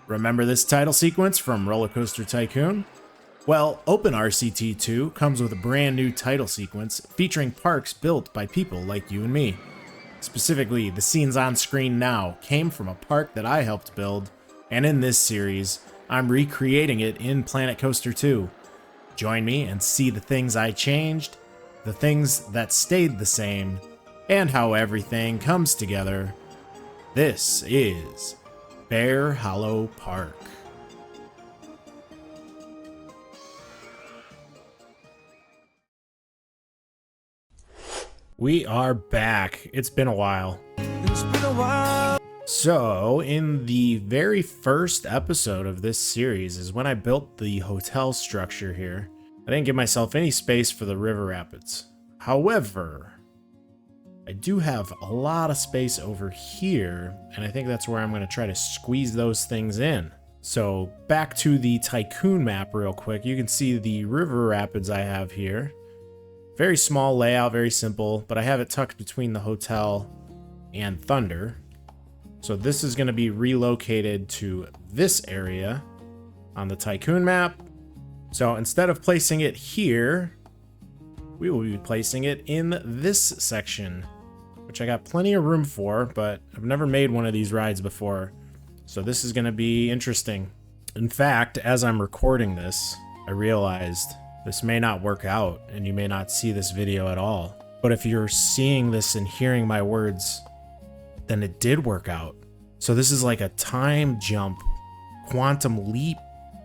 Remember this title sequence from Roller Coaster Tycoon? Well, OpenRCT2 comes with a brand new title sequence featuring parks built by people like you and me. Specifically, the scenes on screen now came from a park that I helped build, and in this series, I'm recreating it in Planet Coaster 2. Join me and see the things I changed, the things that stayed the same, and how everything comes together. This is Bear Hollow Park. We are back. It's been a while. So, in the very first episode of this series is when I built the hotel structure here. I didn't give myself any space for the river rapids. However, I do have a lot of space over here, and I think that's where I'm going to try to squeeze those things in. So, back to the Tycoon map real quick. You can see the river rapids I have here. Very small layout, very simple, but I have it tucked between the hotel and Thunder. So this is going to be relocated to this area on the Tycoon map. So instead of placing it here, we will be placing it in this section, which I got plenty of room for, but I've never made one of these rides before. So this is going to be interesting. In fact, as I'm recording this, I realized this may not work out and you may not see this video at all. But if you're seeing this and hearing my words, then it did work out. So this is like a time jump, quantum leap.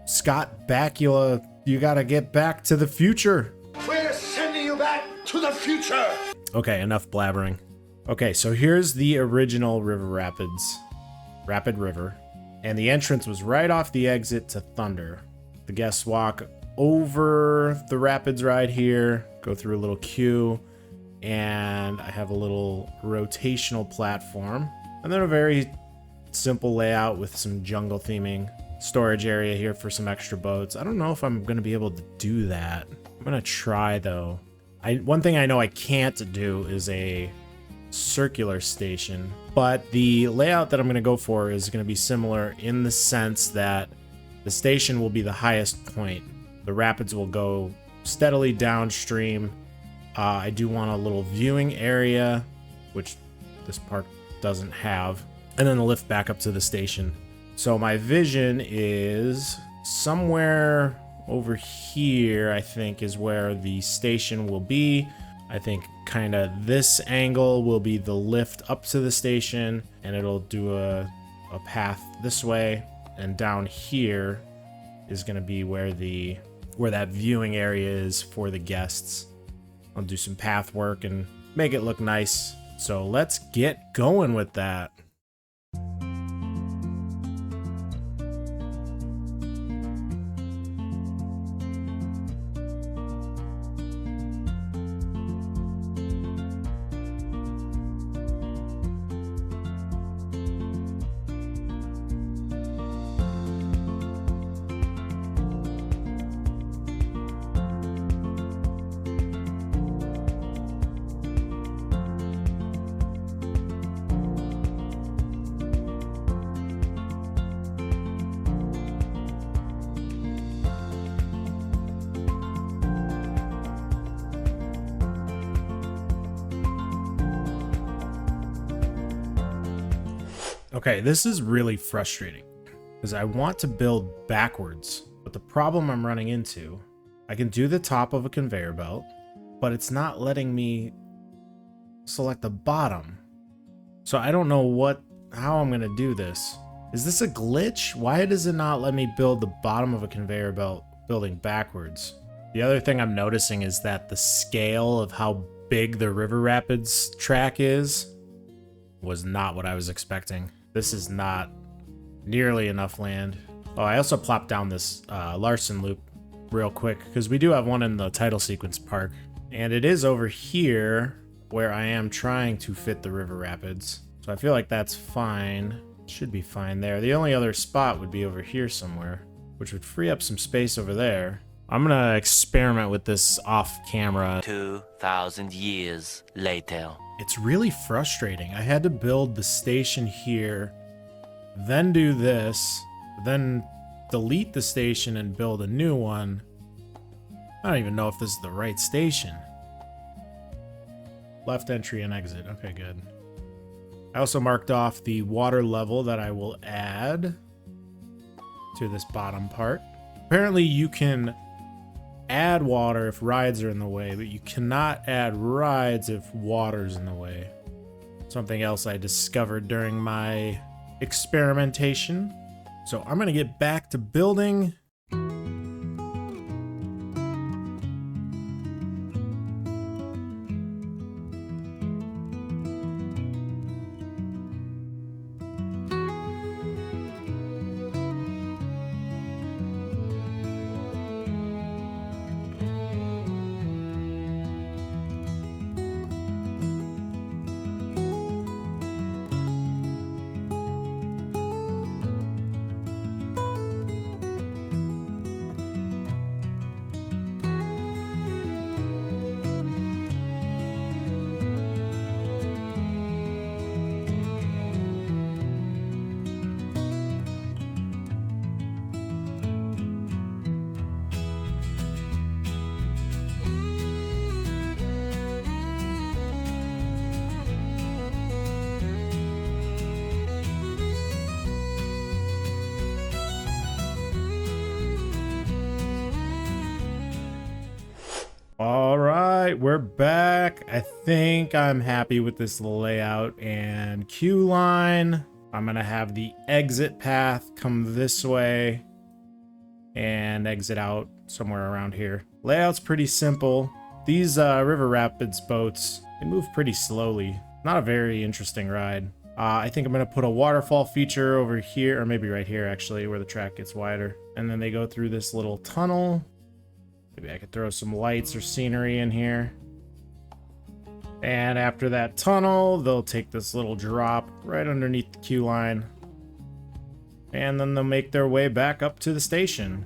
Scott Bakula, you gotta get back to the future. We're sending you back to the future. Okay, enough blabbering. Okay, so here's the original River Rapids, Rapid River. And the entrance was right off the exit to Thunder. The guests walk over the rapids ride here, go through a little queue, and I have a little rotational platform, and then a very simple layout with some jungle theming, storage area here for some extra boats. I don't know if I'm going to be able to do that. I'm going to try though. One thing I know I can't do is a circular station, but the layout that I'm going to go for is going to be similar in the sense that the station will be the highest point. The rapids will go steadily downstream. I do want a little viewing area, which this park doesn't have, and then a lift back up to the station. So my vision is somewhere over here, I think, is where the station will be. I think kind of this angle will be the lift up to the station, and it'll do a path this way, and down here is going to be where that viewing area is for the guests. I'll do some path work and make it look nice. So let's get going with that. Okay, this is really frustrating because I want to build backwards, but the problem I'm running into, I can do the top of a conveyor belt, but it's not letting me select the bottom. So I don't know how I'm gonna do this. Is this a glitch? Why does it not let me build the bottom of a conveyor belt building backwards? The other thing I'm noticing is that the scale of how big the River Rapids track was not what I was expecting. This is not nearly enough land. Oh, I also plopped down this Larson Loop real quick because we do have one in the title sequence park. And it is over here where I am trying to fit the River Rapids. So I feel like that's fine. Should be fine there. The only other spot would be over here somewhere, which would free up some space over there. I'm gonna experiment with this off camera. 2,000 years later. It's really frustrating. I had to build the station here, then do this, but then delete the station and build a new one. I don't even know if this is the right station. Left entry and exit. Okay, good. I also marked off the water level that I will add to this bottom part. Apparently you can add water if rides are in the way, but you cannot add rides if water's in the way. Something else I discovered during my experimentation. So I'm gonna get back to building. All right, we're back. I think I'm happy with this layout and queue line. I'm gonna have the exit path come this way and exit out somewhere around here. Layout's pretty simple. These River Rapids boats, they move pretty slowly. Not a very interesting ride. I think I'm gonna put a waterfall feature over here, or maybe right here actually, where the track gets wider. And then they go through this little tunnel. Maybe I could throw some lights or scenery in here. And after that tunnel, they'll take this little drop right underneath the queue line. And then they'll make their way back up to the station.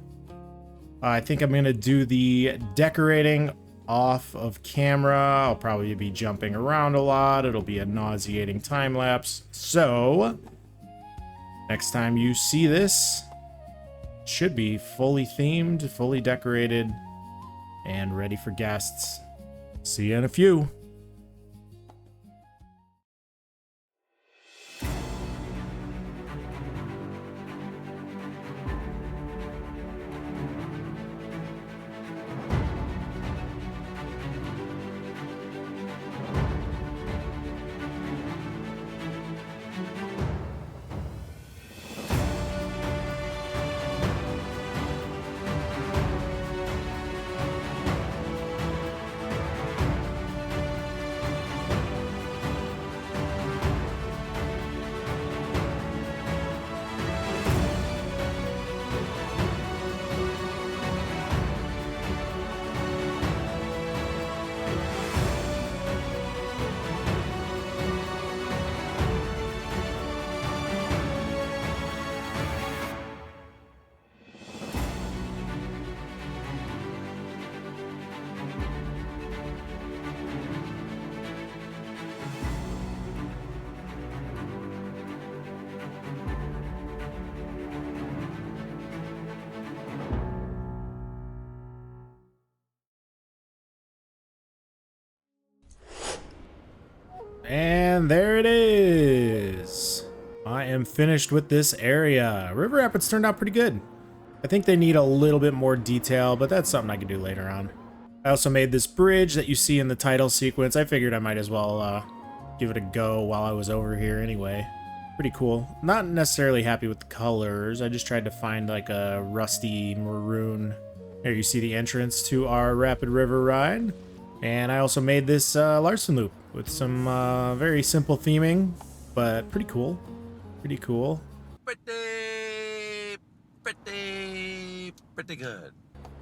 I think I'm going to do the decorating off of camera. I'll probably be jumping around a lot. It'll be a nauseating time lapse. So, next time you see this, it should be fully themed, fully decorated, and ready for guests. See you in a few. And there it is. I am finished with this area. River Rapids turned out pretty good. I think they need a little bit more detail, but that's something I can do later on. I also made this bridge that you see in the title sequence. I figured I might as well give it a go while I was over here anyway. Pretty cool. Not necessarily happy with the colors. I just tried to find like a rusty maroon. Here you see the entrance to our Rapid River ride. And I also made this Larson Loop with some very simple theming, but pretty cool. Pretty cool. Pretty good.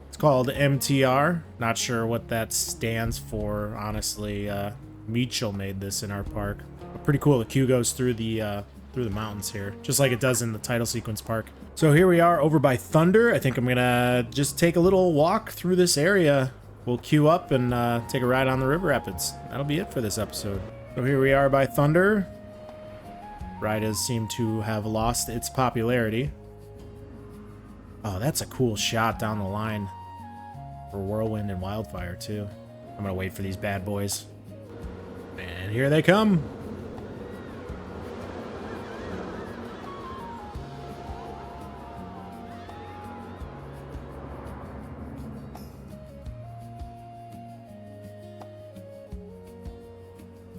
It's called MTR. Not sure what that stands for, honestly. Mitchell made this in our park. But pretty cool. The queue goes through the mountains here, just like it does in the title sequence park. So here we are over by Thunder. I think I'm gonna just take a little walk through this area. We'll queue up and take a ride on the River Rapids. That'll be it for this episode. So here we are by Thunder. Ride has seemed to have lost its popularity. Oh, that's a cool shot down the line for Whirlwind and Wildfire, too. I'm gonna wait for these bad boys. And here they come.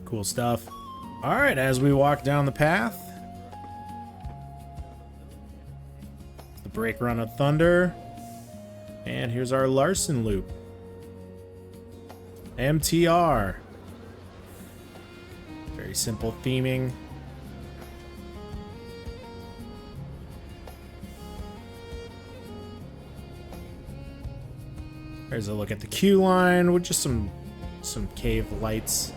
Cool stuff. All right, as we walk down the path, the brake run of Thunder, and here's our Larson Loop. MTR. Very simple theming. There's a look at the queue line with just some cave lights.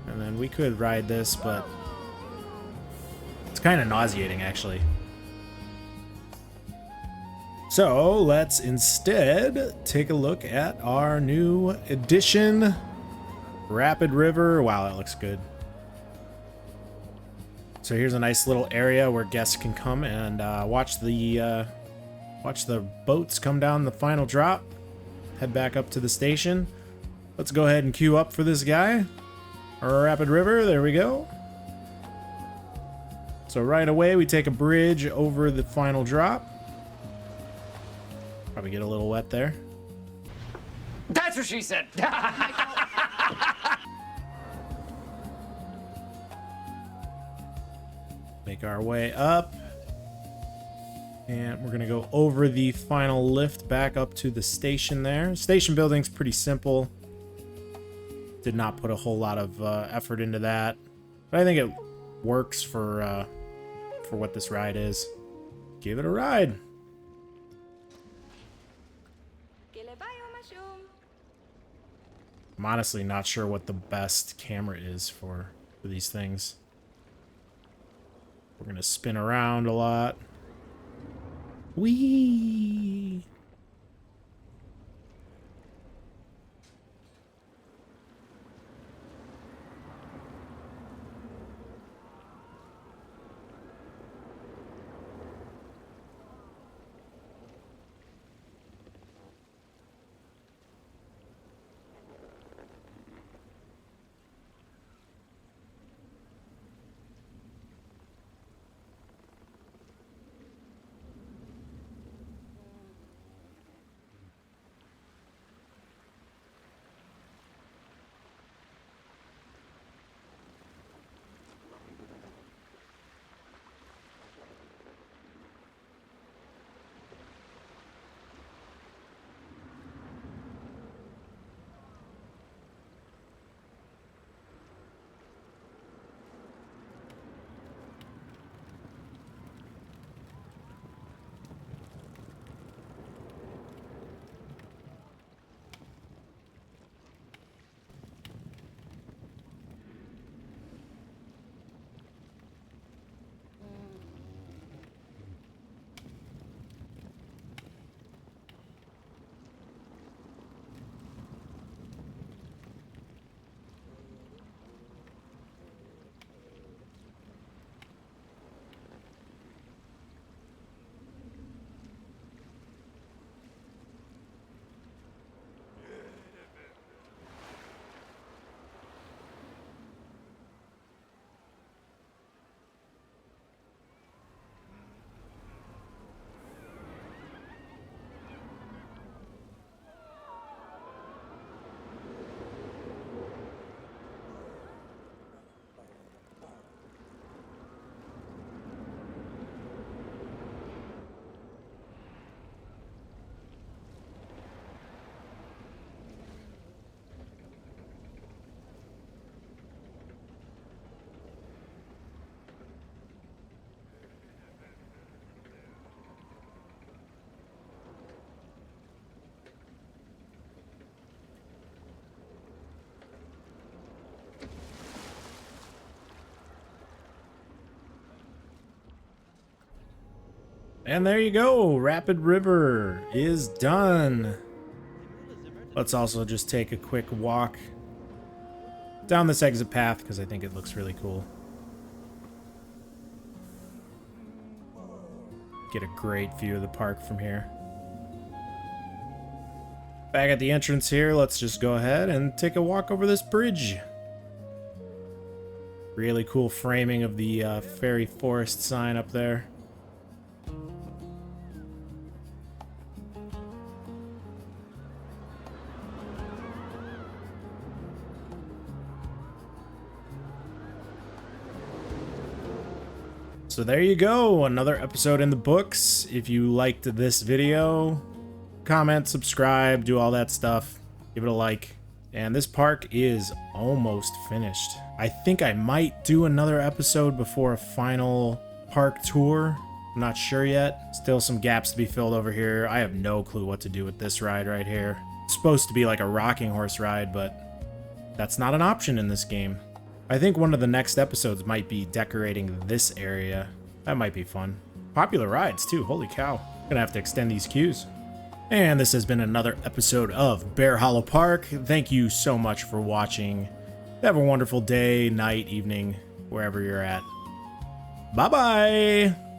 And then we could ride this, but it's kind of nauseating, actually. So let's instead take a look at our new addition, Rapid River. Wow, that looks good. So here's a nice little area where guests can come and watch the boats come down the final drop. Head back up to the station. Let's go ahead and queue up for this guy. Our Rapid River, there we go. So right away we take a bridge over the final drop. Probably get a little wet there. That's what she said. Make our way up. And we're gonna go over the final lift back up to the station there. Station building's pretty simple. Did not put a whole lot of effort into that, but I think it works for what this ride is. Give it a ride. I'm honestly not sure what the best camera is for these things. We're gonna spin around a lot. Whee! And there you go. Rapid River is done. Let's also just take a quick walk down this exit path because I think it looks really cool. get a great view of the park from here. Back at the entrance here, let's just go ahead and take a walk over this bridge. Really cool framing of the Fairy Forest sign up there. So there you go, another episode in the books. If you liked this video, comment, subscribe, do all that stuff. Give it a like. And this park is almost finished. I think I might do another episode before a final park tour. I'm not sure yet. Still some gaps to be filled over here. I have no clue what to do with this ride right here. It's supposed to be like a rocking horse ride, but that's not an option in this game. I think one of the next episodes might be decorating this area. That might be fun. Popular rides too, holy cow. Gonna have to extend these queues. And this has been another episode of Bear Hollow Park. Thank you so much for watching. Have a wonderful day, night, evening, wherever you're at. Bye-bye!